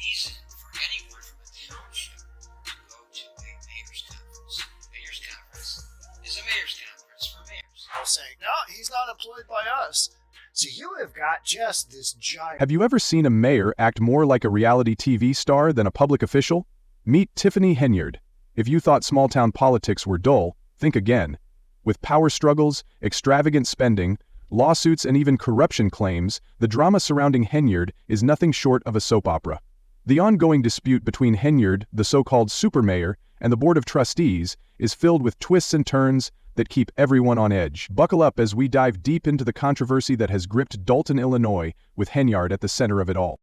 reason for anyone from a township to go to a mayor's conference. Mayor's conference is a mayor's conference for mayors. I was saying, no, he's not employed by us. So you have got just this giant... Have you ever seen a mayor act more like a reality TV star than a public official? Meet Tiffany Henyard. If you thought small-town politics were dull, think again. With power struggles, extravagant spending, lawsuits, and even corruption claims, the drama surrounding Henyard is nothing short of a soap opera. The ongoing dispute between Henyard, the so-called supermayor, and the Board of Trustees is filled with twists and turns that keep everyone on edge. Buckle up as we dive deep into the controversy that has gripped Dalton, Illinois, with Henyard at the center of it all.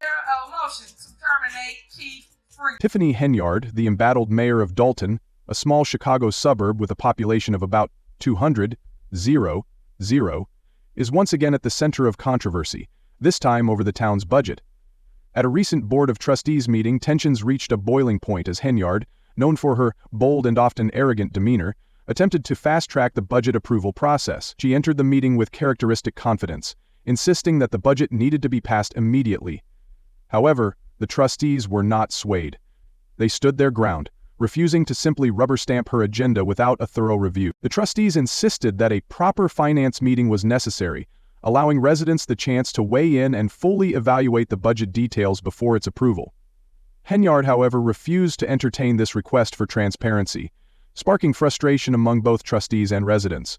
Motion to terminate Chief Free. Tiffany Henyard, the embattled mayor of Dalton, a small Chicago suburb with a population of about 200, is once again at the center of controversy, this time over the town's budget. At a recent Board of Trustees meeting, tensions reached a boiling point as Henyard, known for her bold and often arrogant demeanor, attempted to fast-track the budget approval process. She entered the meeting with characteristic confidence, insisting that the budget needed to be passed immediately. However, the trustees were not swayed. They stood their ground, refusing to simply rubber-stamp her agenda without a thorough review. The trustees insisted that a proper finance meeting was necessary, allowing residents the chance to weigh in and fully evaluate the budget details before its approval. Henyard, however, refused to entertain this request for transparency, sparking frustration among both trustees and residents.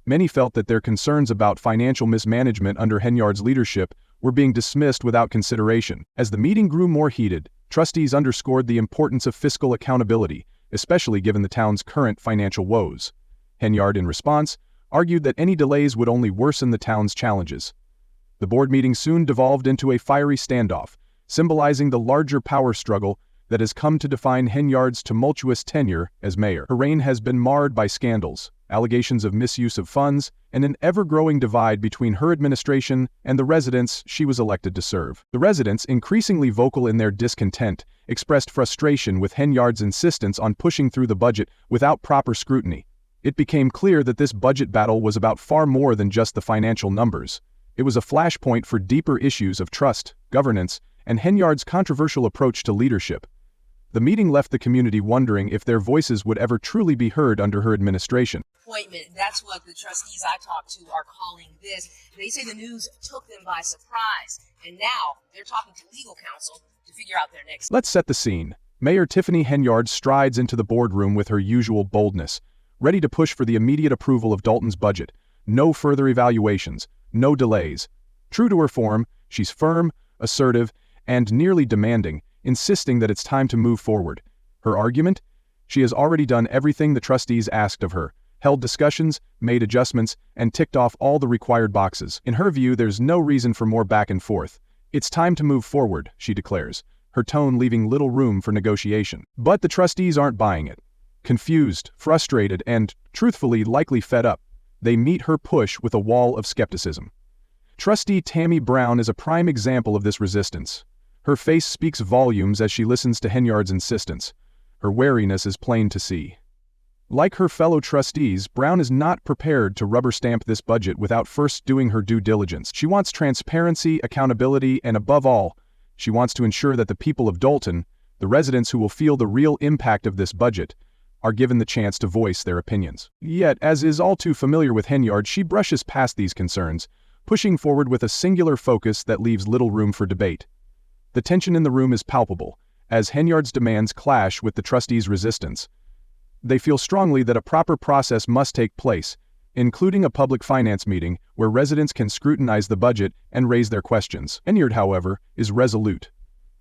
Many felt that their concerns about financial mismanagement under Henyard's leadership were being dismissed without consideration. As the meeting grew more heated, trustees underscored the importance of fiscal accountability, especially given the town's current financial woes. Henyard, in response, argued that any delays would only worsen the town's challenges. The board meeting soon devolved into a fiery standoff, symbolizing the larger power struggle that has come to define Henyard's tumultuous tenure as mayor. Her reign has been marred by scandals, allegations of misuse of funds, and an ever-growing divide between her administration and the residents she was elected to serve. The residents, increasingly vocal in their discontent, expressed frustration with Henyard's insistence on pushing through the budget without proper scrutiny. It became clear that this budget battle was about far more than just the financial numbers. It was a flashpoint for deeper issues of trust, governance, and Henyard's controversial approach to leadership. The meeting left the community wondering if their voices would ever truly be heard under her administration. Appointment. That's what the trustees I talked to are calling this. They say the news took them by surprise, and now they're talking to legal counsel to figure out their next. Let's set the scene. Mayor Tiffany Henyard strides into the boardroom with her usual boldness, ready to push for the immediate approval of Dalton's budget. No further evaluations, no delays. True to her form, she's firm, assertive, and nearly demanding, insisting that it's time to move forward. Her argument? She has already done everything the trustees asked of her, held discussions, made adjustments, and ticked off all the required boxes. In her view, there's no reason for more back and forth. It's time to move forward, she declares, her tone leaving little room for negotiation. But the trustees aren't buying it. Confused, frustrated, and, truthfully, likely fed up, they meet her push with a wall of skepticism. Trustee Tammy Brown is a prime example of this resistance. Her face speaks volumes as she listens to Henyard's insistence. Her wariness is plain to see. Like her fellow trustees, Brown is not prepared to rubber-stamp this budget without first doing her due diligence. She wants transparency, accountability, and above all, she wants to ensure that the people of Dalton, the residents who will feel the real impact of this budget, are given the chance to voice their opinions. Yet, as is all too familiar with Henyard, she brushes past these concerns, pushing forward with a singular focus that leaves little room for debate. The tension in the room is palpable, as Henyard's demands clash with the trustees' resistance. They feel strongly that a proper process must take place, including a public finance meeting where residents can scrutinize the budget and raise their questions. Henyard, however, is resolute.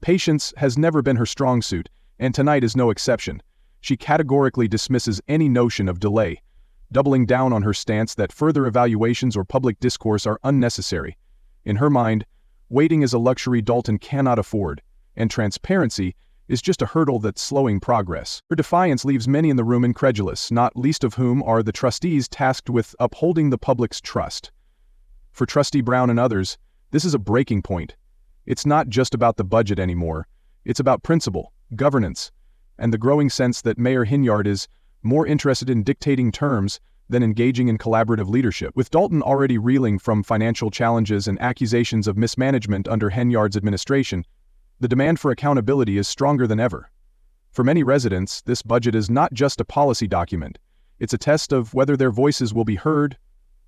Patience has never been her strong suit, and tonight is no exception. She categorically dismisses any notion of delay, doubling down on her stance that further evaluations or public discourse are unnecessary. In her mind, waiting is a luxury Dalton cannot afford, and transparency is just a hurdle that's slowing progress. Her defiance leaves many in the room incredulous, not least of whom are the trustees tasked with upholding the public's trust. For Trustee Brown and others, this is a breaking point. It's not just about the budget anymore. It's about principle, governance, and the growing sense that Mayor Henyard is more interested in dictating terms than engaging in collaborative leadership. With Dalton already reeling from financial challenges and accusations of mismanagement under Henyard's administration, The demand for accountability is stronger than ever. For many residents, this budget is not just a policy document. It's a test of whether their voices will be heard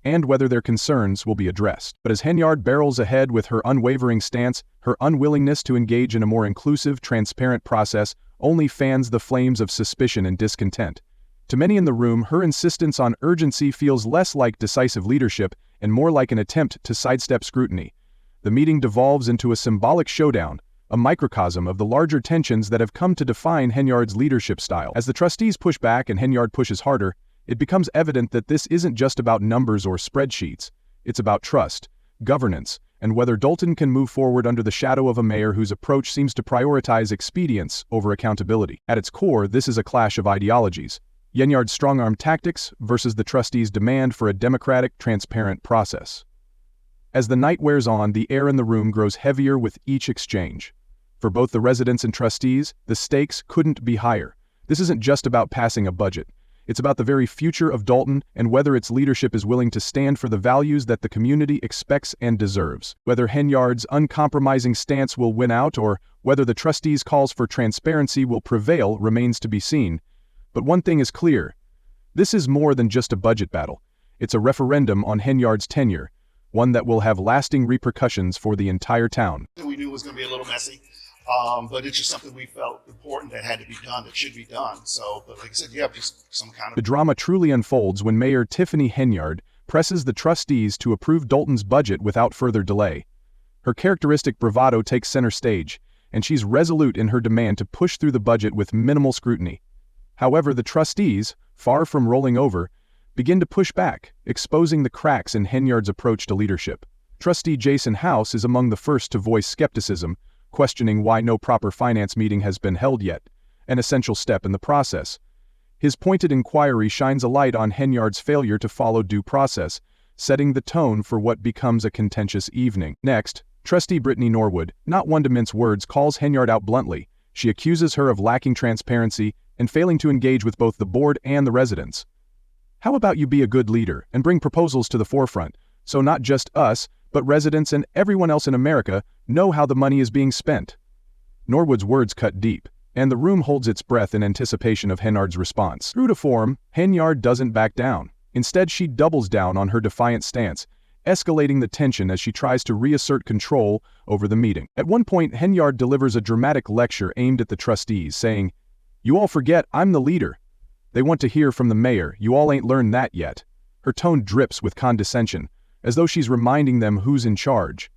and whether their concerns will be addressed. But as Henyard barrels ahead with her unwavering stance, her unwillingness to engage in a more inclusive, transparent process only fans the flames of suspicion and discontent. To many in the room, her insistence on urgency feels less like decisive leadership and more like an attempt to sidestep scrutiny. The meeting devolves into a symbolic showdown, a microcosm of the larger tensions that have come to define Henyard's leadership style. As the trustees push back and Henyard pushes harder, it becomes evident that this isn't just about numbers or spreadsheets. It's about trust, governance, and whether Dalton can move forward under the shadow of a mayor whose approach seems to prioritize expedience over accountability. At its core, this is a clash of ideologies. Henyard's strong-arm tactics versus the trustees' demand for a democratic, transparent process. As the night wears on, the air in the room grows heavier with each exchange. For both the residents and trustees, the stakes couldn't be higher. This isn't just about passing a budget. It's about the very future of Dalton and whether its leadership is willing to stand for the values that the community expects and deserves. Whether Henyard's uncompromising stance will win out or whether the trustees' calls for transparency will prevail remains to be seen. But one thing is clear. This is more than just a budget battle. It's a referendum on Henyard's tenure, one that will have lasting repercussions for the entire town. We knew it was going to be a little messy, but it's just something we felt important that had to be done, that should be done. So, but like I said, you have just some kind of... The drama truly unfolds when Mayor Tiffany Henyard presses the trustees to approve Dalton's budget without further delay. Her characteristic bravado takes center stage, and she's resolute in her demand to push through the budget with minimal scrutiny. However, the trustees, far from rolling over, begin to push back, exposing the cracks in Henyard's approach to leadership. Trustee Jason House is among the first to voice skepticism, questioning why no proper finance meeting has been held yet, an essential step in the process. His pointed inquiry shines a light on Henyard's failure to follow due process, setting the tone for what becomes a contentious evening. Next, Trustee Brittany Norwood, not one to mince words, calls Henyard out bluntly. She accuses her of lacking transparency and failing to engage with both the board and the residents. How about you be a good leader and bring proposals to the forefront, so not just us, but residents and everyone else in America know how the money is being spent? Norwood's words cut deep, and the room holds its breath in anticipation of Henyard's response. True to form, Henyard doesn't back down. Instead, she doubles down on her defiant stance, escalating the tension as she tries to reassert control over the meeting. At one point, Henyard delivers a dramatic lecture aimed at the trustees, saying, "You all forget I'm the leader. They want to hear from the mayor. You all ain't learned that yet." Her tone drips with condescension, as though she's reminding them who's in charge.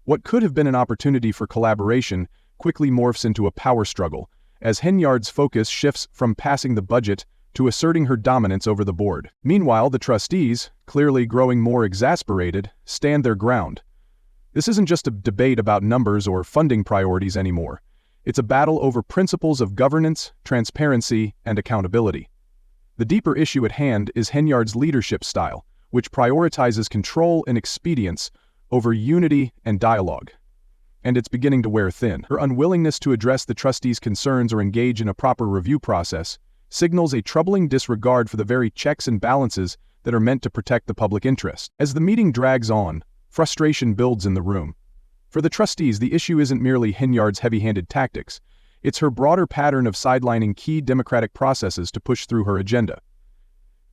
What could have been an opportunity for collaboration quickly morphs into a power struggle, as Henyard's focus shifts from passing the budget to asserting her dominance over the board. Meanwhile, the trustees, clearly growing more exasperated, stand their ground. This isn't just a debate about numbers or funding priorities anymore. It's a battle over principles of governance, transparency, and accountability. The deeper issue at hand is Henyard's leadership style, which prioritizes control and expedience over unity and dialogue. And it's beginning to wear thin. Her unwillingness to address the trustees' concerns or engage in a proper review process signals a troubling disregard for the very checks and balances that are meant to protect the public interest. As the meeting drags on, frustration builds in the room. For the trustees, the issue isn't merely Henyard's heavy-handed tactics. It's her broader pattern of sidelining key democratic processes to push through her agenda.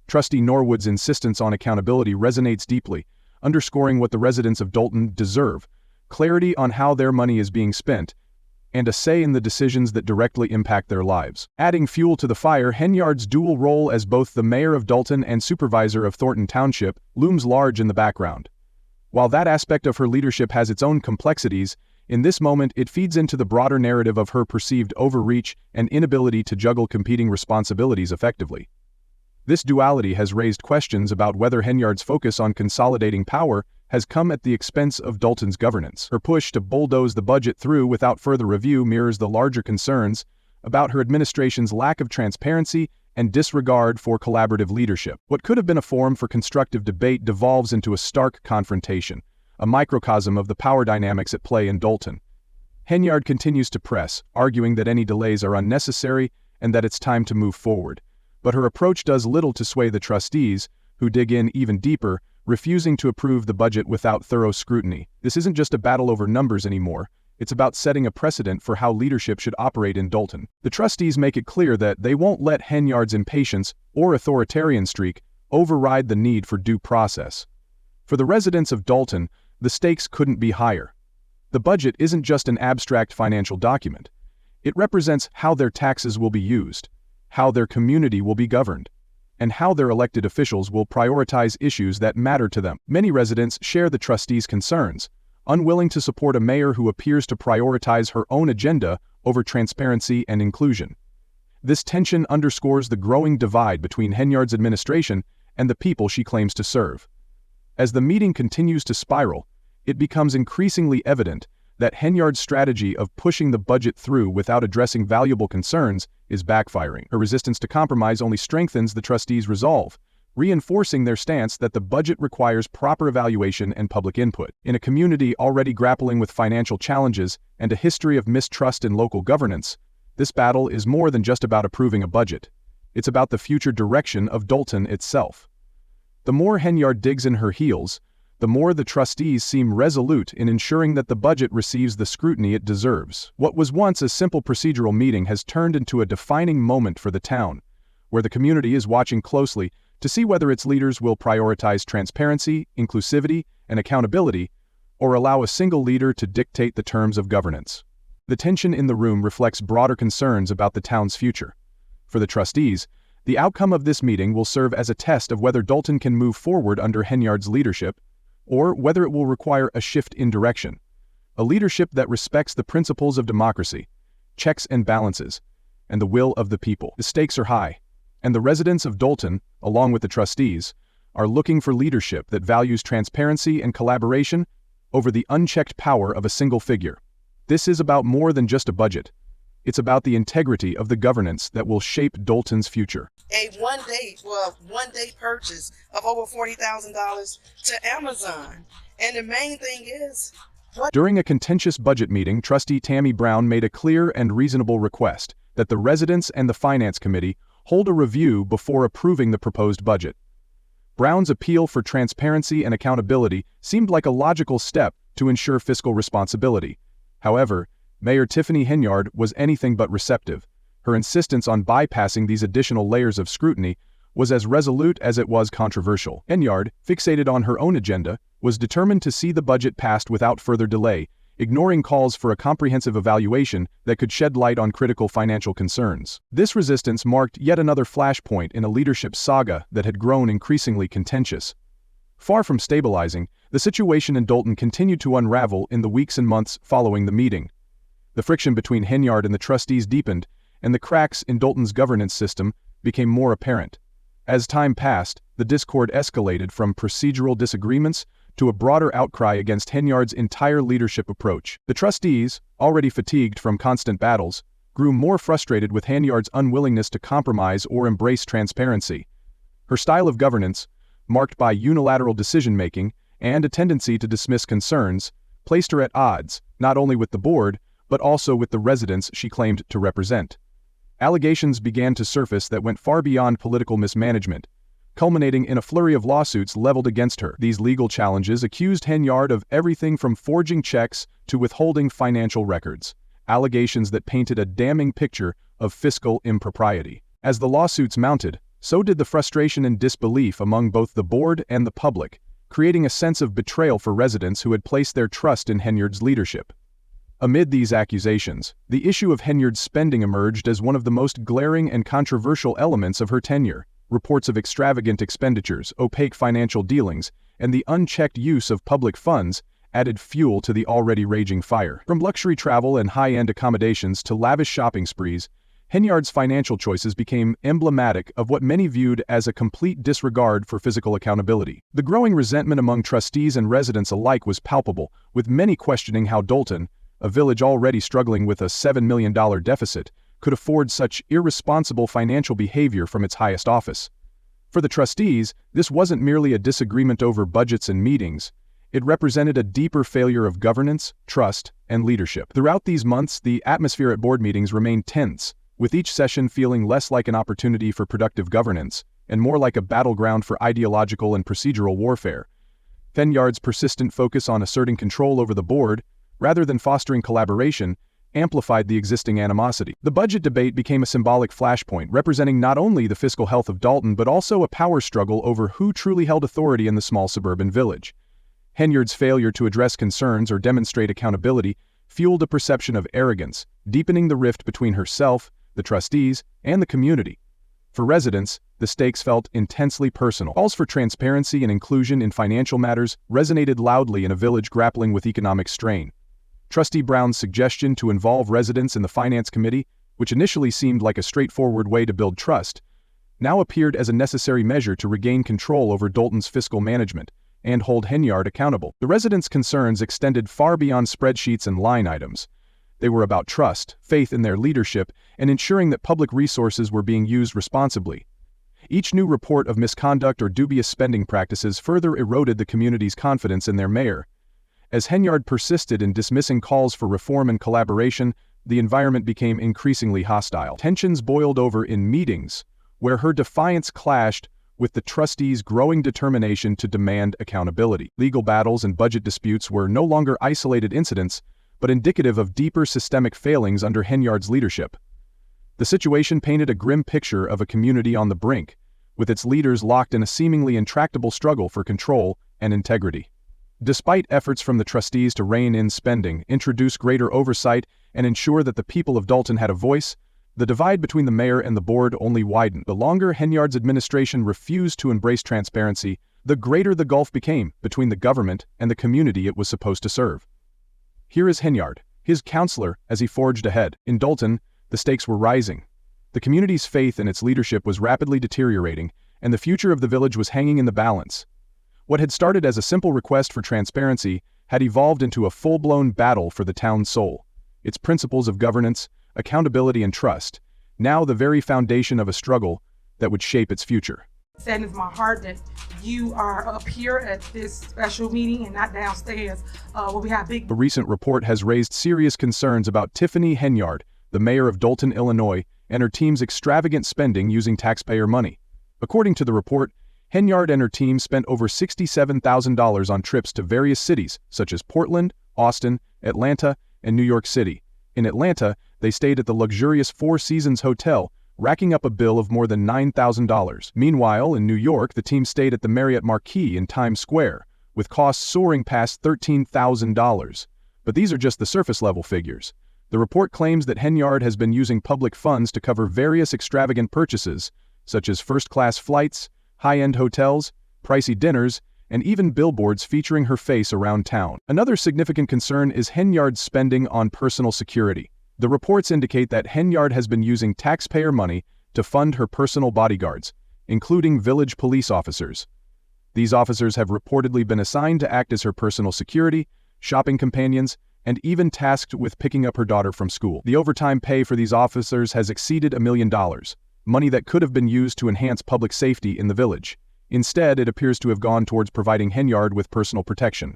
Trustee Norwood's insistence on accountability resonates deeply, underscoring what the residents of Dalton deserve: clarity on how their money is being spent, and a say in the decisions that directly impact their lives. Adding fuel to the fire, Henyard's dual role as both the mayor of Dalton and supervisor of Thornton Township looms large in the background. While that aspect of her leadership has its own complexities, in this moment it feeds into the broader narrative of her perceived overreach and inability to juggle competing responsibilities effectively. This duality has raised questions about whether Henyard's focus on consolidating power has come at the expense of Dalton's governance. Her push to bulldoze the budget through without further review mirrors the larger concerns about her administration's lack of transparency and disregard for collaborative leadership. What could have been a forum for constructive debate devolves into a stark confrontation, a microcosm of the power dynamics at play in Dalton. Henyard continues to press, arguing that any delays are unnecessary and that it's time to move forward. But her approach does little to sway the trustees, who dig in even deeper, refusing to approve the budget without thorough scrutiny. This isn't just a battle over numbers anymore. It's about setting a precedent for how leadership should operate in Dalton. The trustees make it clear that they won't let Henyard's impatience or authoritarian streak override the need for due process. For the residents of Dalton, the stakes couldn't be higher. The budget isn't just an abstract financial document. It represents how their taxes will be used, how their community will be governed, and how their elected officials will prioritize issues that matter to them. Many residents share the trustees' concerns, unwilling to support a mayor who appears to prioritize her own agenda over transparency and inclusion. This tension underscores the growing divide between Henyard's administration and the people she claims to serve. As the meeting continues to spiral, it becomes increasingly evident that Henyard's strategy of pushing the budget through without addressing valuable concerns is backfiring. Her resistance to compromise only strengthens the trustees' resolve, reinforcing their stance that the budget requires proper evaluation and public input. In a community already grappling with financial challenges and a history of mistrust in local governance, this battle is more than just about approving a budget. It's about the future direction of Dalton itself. The more Henyard digs in her heels, the more the trustees seem resolute in ensuring that the budget receives the scrutiny it deserves. What was once a simple procedural meeting has turned into a defining moment for the town, where the community is watching closely to see whether its leaders will prioritize transparency, inclusivity, and accountability, or allow a single leader to dictate the terms of governance. The tension in the room reflects broader concerns about the town's future. For the trustees, the outcome of this meeting will serve as a test of whether Dalton can move forward under Henyard's leadership, or whether it will require a shift in direction, a leadership that respects the principles of democracy, checks and balances, and the will of the people. The stakes are high, and the residents of Dalton, along with the trustees, are looking for leadership that values transparency and collaboration over the unchecked power of a single figure. This is about more than just a budget. It's about the integrity of the governance that will shape Dalton's future. A one-day purchase of over $40,000 to Amazon. And the main thing is, During a contentious budget meeting, Trustee Tammy Brown made a clear and reasonable request that the residents and the Finance Committee hold a review before approving the proposed budget. Brown's appeal for transparency and accountability seemed like a logical step to ensure fiscal responsibility. However, Mayor Tiffany Henyard was anything but receptive. Her insistence on bypassing these additional layers of scrutiny was as resolute as it was controversial. Henyard, fixated on her own agenda, was determined to see the budget passed without further delay, ignoring calls for a comprehensive evaluation that could shed light on critical financial concerns. This resistance marked yet another flashpoint in a leadership saga that had grown increasingly contentious. Far from stabilizing, the situation in Dalton continued to unravel in the weeks and months following the meeting. The friction between Henyard and the trustees deepened, and the cracks in Dalton's governance system became more apparent. As time passed, the discord escalated from procedural disagreements to a broader outcry against Henyard's entire leadership approach. The trustees, already fatigued from constant battles, grew more frustrated with Henyard's unwillingness to compromise or embrace transparency. Her style of governance, marked by unilateral decision-making and a tendency to dismiss concerns, placed her at odds, not only with the board, but also with the residents she claimed to represent. Allegations began to surface that went far beyond political mismanagement, culminating in a flurry of lawsuits leveled against her. These legal challenges accused Henyard of everything from forging checks to withholding financial records, allegations that painted a damning picture of fiscal impropriety. As the lawsuits mounted, so did the frustration and disbelief among both the board and the public, creating a sense of betrayal for residents who had placed their trust in Henyard's leadership. Amid these accusations, the issue of Henyard's spending emerged as one of the most glaring and controversial elements of her tenure. Reports of extravagant expenditures, opaque financial dealings, and the unchecked use of public funds added fuel to the already raging fire. From luxury travel and high-end accommodations to lavish shopping sprees, Henyard's financial choices became emblematic of what many viewed as a complete disregard for fiscal accountability. The growing resentment among trustees and residents alike was palpable, with many questioning how Dalton, a village already struggling with a $7 million deficit, could afford such irresponsible financial behavior from its highest office. For the trustees, this wasn't merely a disagreement over budgets and meetings. It represented a deeper failure of governance, trust, and leadership. Throughout these months, the atmosphere at board meetings remained tense, with each session feeling less like an opportunity for productive governance and more like a battleground for ideological and procedural warfare. Henyard's persistent focus on asserting control over the board, rather than fostering collaboration, amplified the existing animosity. The budget debate became a symbolic flashpoint, representing not only the fiscal health of Dalton but also a power struggle over who truly held authority in the small suburban village. Henyard's failure to address concerns or demonstrate accountability fueled a perception of arrogance, deepening the rift between herself, the trustees, and the community. For residents, the stakes felt intensely personal. Calls for transparency and inclusion in financial matters resonated loudly in a village grappling with economic strain. Trustee Brown's suggestion to involve residents in the Finance Committee, which initially seemed like a straightforward way to build trust, now appeared as a necessary measure to regain control over Dalton's fiscal management and hold Henyard accountable. The residents' concerns extended far beyond spreadsheets and line items. They were about trust, faith in their leadership, and ensuring that public resources were being used responsibly. Each new report of misconduct or dubious spending practices further eroded the community's confidence in their mayor. As Henyard persisted in dismissing calls for reform and collaboration, the environment became increasingly hostile. Tensions boiled over in meetings, where her defiance clashed with the trustees' growing determination to demand accountability. Legal battles and budget disputes were no longer isolated incidents, but indicative of deeper systemic failings under Henyard's leadership. The situation painted a grim picture of a community on the brink, with its leaders locked in a seemingly intractable struggle for control and integrity. Despite efforts from the trustees to rein in spending, introduce greater oversight, and ensure that the people of Dalton had a voice, the divide between the mayor and the board only widened. The longer Henyard's administration refused to embrace transparency, the greater the gulf became between the government and the community it was supposed to serve. Here is Henyard, his counselor, as he forged ahead. In Dalton, the stakes were rising. The community's faith in its leadership was rapidly deteriorating, and the future of the village was hanging in the balance. What had started as a simple request for transparency had evolved into a full-blown battle for the town's soul. Its principles of governance, accountability, and trust, now the very foundation of a struggle that would shape its future. It saddens my heart that you are up here at this special meeting and not downstairs where we have big. A recent report has raised serious concerns about Tiffany Henyard, the mayor of Dalton, Illinois, and her team's extravagant spending using taxpayer money. According to the report, Henyard and her team spent over $67,000 on trips to various cities such as Portland, Austin, Atlanta, and New York City. In Atlanta, they stayed at the luxurious Four Seasons Hotel, racking up a bill of more than $9,000. Meanwhile, in New York, the team stayed at the Marriott Marquis in Times Square, with costs soaring past $13,000. But these are just the surface-level figures. The report claims that Henyard has been using public funds to cover various extravagant purchases, such as first-class flights, high-end hotels, pricey dinners, and even billboards featuring her face around town. Another significant concern is Henyard's spending on personal security. The reports indicate that Henyard has been using taxpayer money to fund her personal bodyguards, including village police officers. These officers have reportedly been assigned to act as her personal security, shopping companions, and even tasked with picking up her daughter from school. The overtime pay for these officers has exceeded $1 million, money that could have been used to enhance public safety in the village. Instead, it appears to have gone towards providing Henyard with personal protection.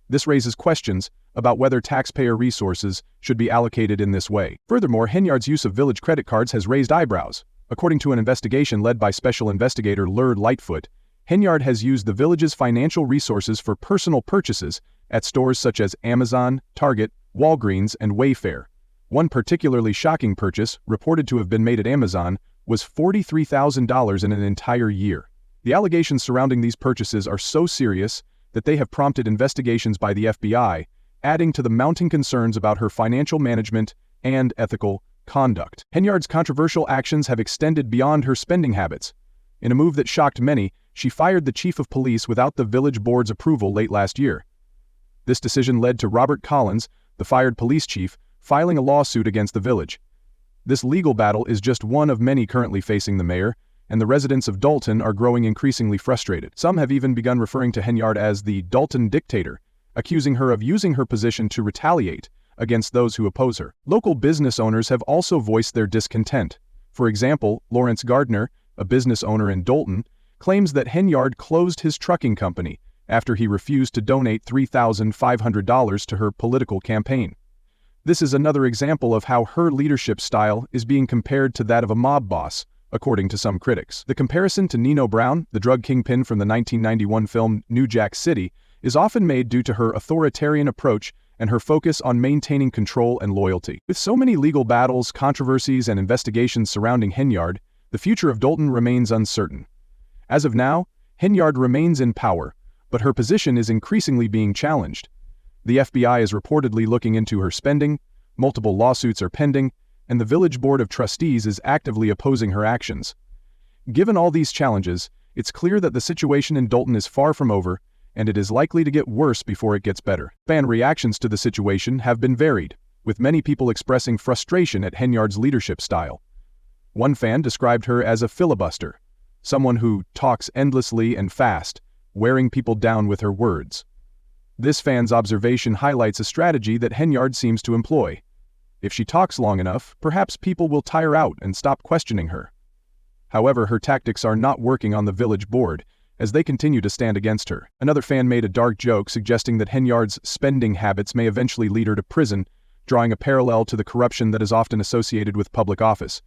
This raises questions about whether taxpayer resources should be allocated in this way. Furthermore, Henyard's use of village credit cards has raised eyebrows. According to an investigation led by Special Investigator Lurd Lightfoot, Henyard has used the village's financial resources for personal purchases at stores such as Amazon, Target, Walgreens, and Wayfair. One particularly shocking purchase, reported to have been made at Amazon, was $43,000 in an entire year. The allegations surrounding these purchases are so serious that they have prompted investigations by the FBI, adding to the mounting concerns about her financial management and ethical conduct. Henyard's controversial actions have extended beyond her spending habits. In a move that shocked many, she fired the chief of police without the village board's approval late last year. This decision led to Robert Collins, the fired police chief, filing a lawsuit against the village. This legal battle is just one of many currently facing the mayor, and the residents of Dalton are growing increasingly frustrated. Some have even begun referring to Henyard as the Dalton dictator, accusing her of using her position to retaliate against those who oppose her. Local business owners have also voiced their discontent. For example, Lawrence Gardner, a business owner in Dalton, claims that Henyard closed his trucking company after he refused to donate $3,500 to her political campaign. This is another example of how her leadership style is being compared to that of a mob boss, according to some critics. The comparison to Nino Brown, the drug kingpin from the 1991 film New Jack City, is often made due to her authoritarian approach and her focus on maintaining control and loyalty. With so many legal battles, controversies, and investigations surrounding Henyard, the future of Dalton remains uncertain. As of now, Henyard remains in power, but her position is increasingly being challenged. The FBI is reportedly looking into her spending, multiple lawsuits are pending, and the Village Board of Trustees is actively opposing her actions. Given all these challenges, it's clear that the situation in Dalton is far from over, and it is likely to get worse before it gets better. Fan reactions to the situation have been varied, with many people expressing frustration at Henyard's leadership style. One fan described her as a filibuster, someone who talks endlessly and fast, wearing people down with her words. This fan's observation highlights a strategy that Henyard seems to employ. If she talks long enough, perhaps people will tire out and stop questioning her. However, her tactics are not working on the village board, as they continue to stand against her. Another fan made a dark joke suggesting that Henyard's spending habits may eventually lead her to prison, drawing a parallel to the corruption that is often associated with public office.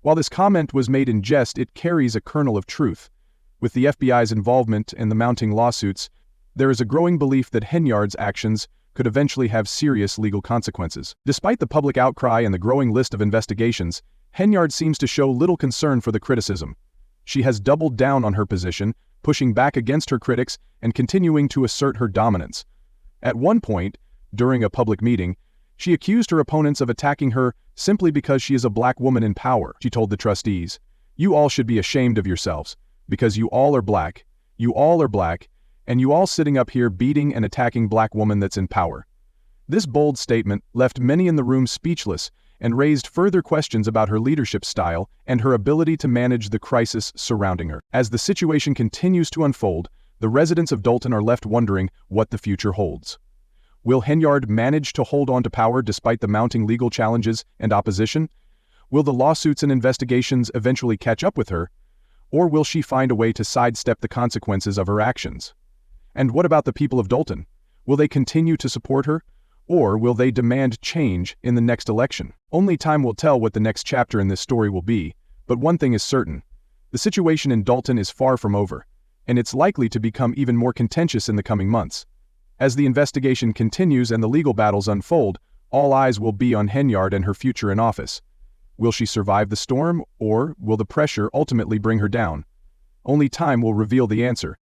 While this comment was made in jest, it carries a kernel of truth. With the FBI's involvement in the mounting lawsuits, there is a growing belief that Henyard's actions could eventually have serious legal consequences. Despite the public outcry and the growing list of investigations, Henyard seems to show little concern for the criticism. She has doubled down on her position, pushing back against her critics and continuing to assert her dominance. At one point, during a public meeting, she accused her opponents of attacking her simply because she is a black woman in power. She told the trustees, "You all should be ashamed of yourselves, because you all are black, and you all sitting up here beating and attacking black woman that's in power." This bold statement left many in the room speechless and raised further questions about her leadership style and her ability to manage the crisis surrounding her. As the situation continues to unfold, the residents of Dalton are left wondering what the future holds. Will Henyard manage to hold on to power despite the mounting legal challenges and opposition? Will the lawsuits and investigations eventually catch up with her? Or will she find a way to sidestep the consequences of her actions? And what about the people of Dalton? Will they continue to support her? Or will they demand change in the next election? Only time will tell what the next chapter in this story will be, but one thing is certain. The situation in Dalton is far from over, and it's likely to become even more contentious in the coming months. As the investigation continues and the legal battles unfold, all eyes will be on Henyard and her future in office. Will she survive the storm, or will the pressure ultimately bring her down? Only time will reveal the answer.